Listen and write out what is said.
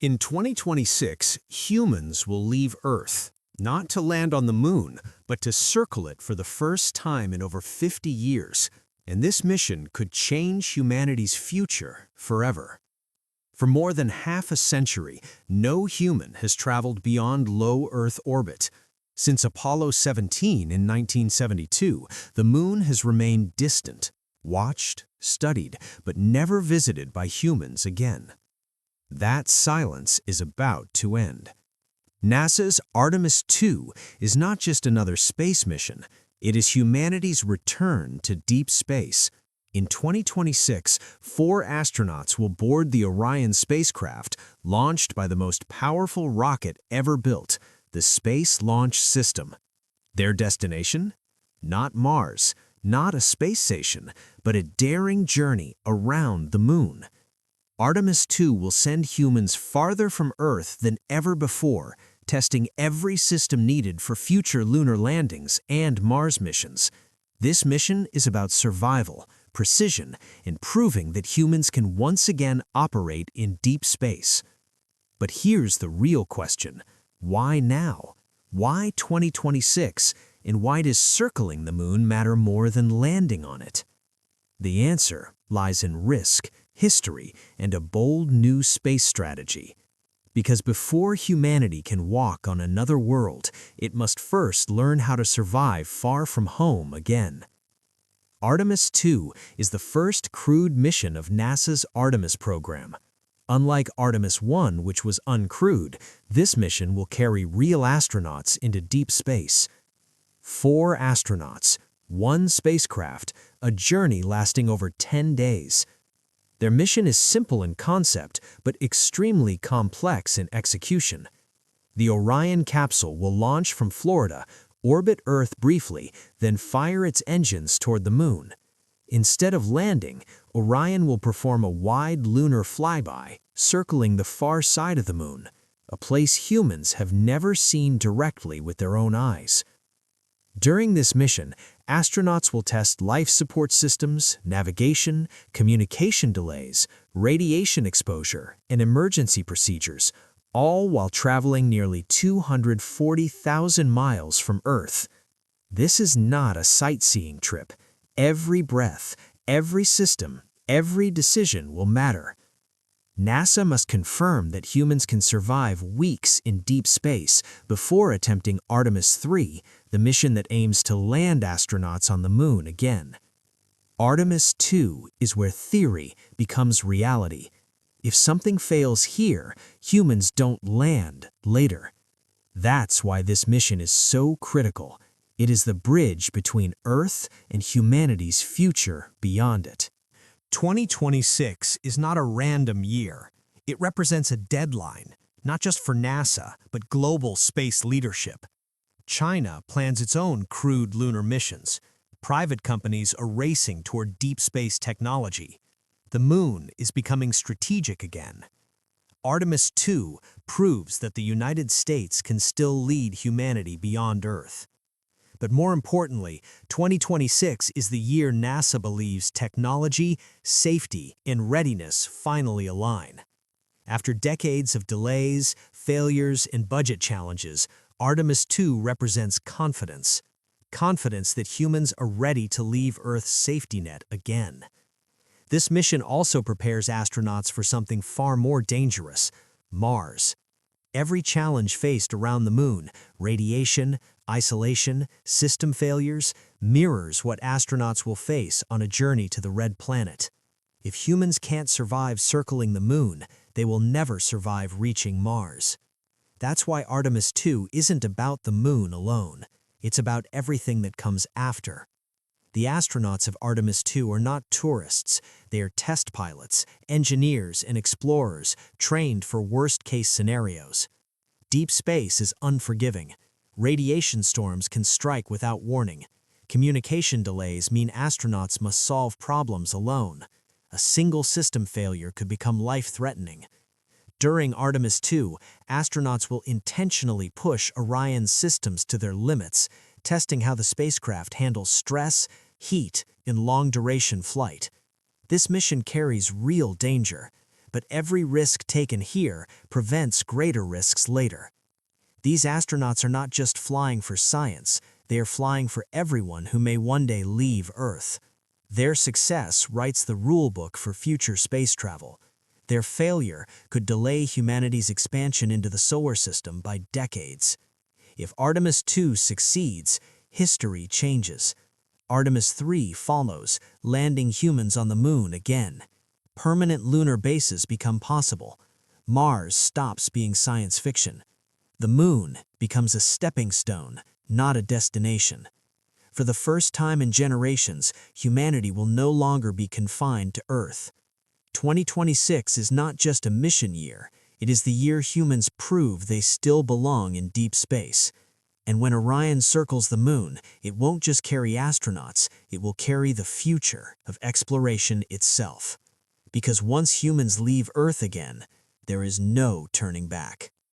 In 2026, humans will leave Earth, not to land on the moon, but to circle it for the first time in over 50 years, and this mission could change humanity's future forever. For more than half a century, no human has traveled beyond low Earth orbit. Since Apollo 17 in 1972, the moon has remained distant, watched, studied, but never visited by humans again. That silence is about to end. NASA's Artemis II is not just another space mission, it is humanity's return to deep space. In 2026, 4 astronauts will board the Orion spacecraft, launched by the most powerful rocket ever built, the Space Launch System. Their destination? Not Mars, not a space station, but a daring journey around the moon. Artemis II will send humans farther from Earth than ever before, testing every system needed for future lunar landings and Mars missions. This mission is about survival, precision, and proving that humans can once again operate in deep space. But here's the real question. Why now? Why 2026? And why does circling the moon matter more than landing on it? The answer lies in risk, history, and a bold new space strategy. Because before humanity can walk on another world, it must first learn how to survive far from home again. Artemis II is the first crewed mission of NASA's Artemis program. Unlike Artemis I, which was uncrewed, this mission will carry real astronauts into deep space. 4 astronauts, 1 spacecraft, a journey lasting over 10 days. Their mission is simple in concept, but extremely complex in execution. The Orion capsule will launch from Florida, orbit Earth briefly, then fire its engines toward the moon. Instead of landing, Orion will perform a wide lunar flyby, circling the far side of the moon, a place humans have never seen directly with their own eyes. During this mission, astronauts will test life support systems, navigation, communication delays, radiation exposure, and emergency procedures, all while traveling nearly 240,000 miles from Earth. This is not a sightseeing trip. Every breath, every system, every decision will matter. NASA must confirm that humans can survive weeks in deep space before attempting Artemis III, the mission that aims to land astronauts on the moon again. Artemis II is where theory becomes reality. If something fails here, humans don't land later. That's why this mission is so critical. It is the bridge between Earth and humanity's future beyond it. 2026 is not a random year. It represents a deadline, not just for NASA, but global space leadership. China plans its own crewed lunar missions. Private companies are racing toward deep space technology. The moon is becoming strategic again. Artemis II proves that the United States can still lead humanity beyond Earth. But more importantly, 2026 is the year NASA believes technology, safety, and readiness finally align. After decades of delays, failures, and budget challenges, Artemis II represents confidence. Confidence that humans are ready to leave Earth's safety net again. This mission also prepares astronauts for something far more dangerous: Mars. Every challenge faced around the moon, radiation, isolation, system failures, mirrors what astronauts will face on a journey to the Red Planet. If humans can't survive circling the moon, they will never survive reaching Mars. That's why Artemis II isn't about the moon alone. It's about everything that comes after. The astronauts of Artemis II are not tourists. They are test pilots, engineers, and explorers trained for worst-case scenarios. Deep space is unforgiving. Radiation storms can strike without warning. Communication delays mean astronauts must solve problems alone. A single system failure could become life-threatening. During Artemis II, astronauts will intentionally push Orion's systems to their limits, testing how the spacecraft handles stress, heat, and long-duration flight. This mission carries real danger. but every risk taken here prevents greater risks later. These astronauts are not just flying for science, they are flying for everyone who may one day leave Earth. Their success writes the rulebook for future space travel. Their failure could delay humanity's expansion into the solar system by decades. If Artemis II succeeds, history changes. Artemis III follows, landing humans on the Moon again. Permanent lunar bases become possible. Mars stops being science fiction. The Moon becomes a stepping stone, not a destination. For the first time in generations, humanity will no longer be confined to Earth. 2026 is not just a mission year, it is the year humans prove they still belong in deep space. And when Orion circles the Moon, it won't just carry astronauts, it will carry the future of exploration itself. Because once humans leave Earth again, there is no turning back.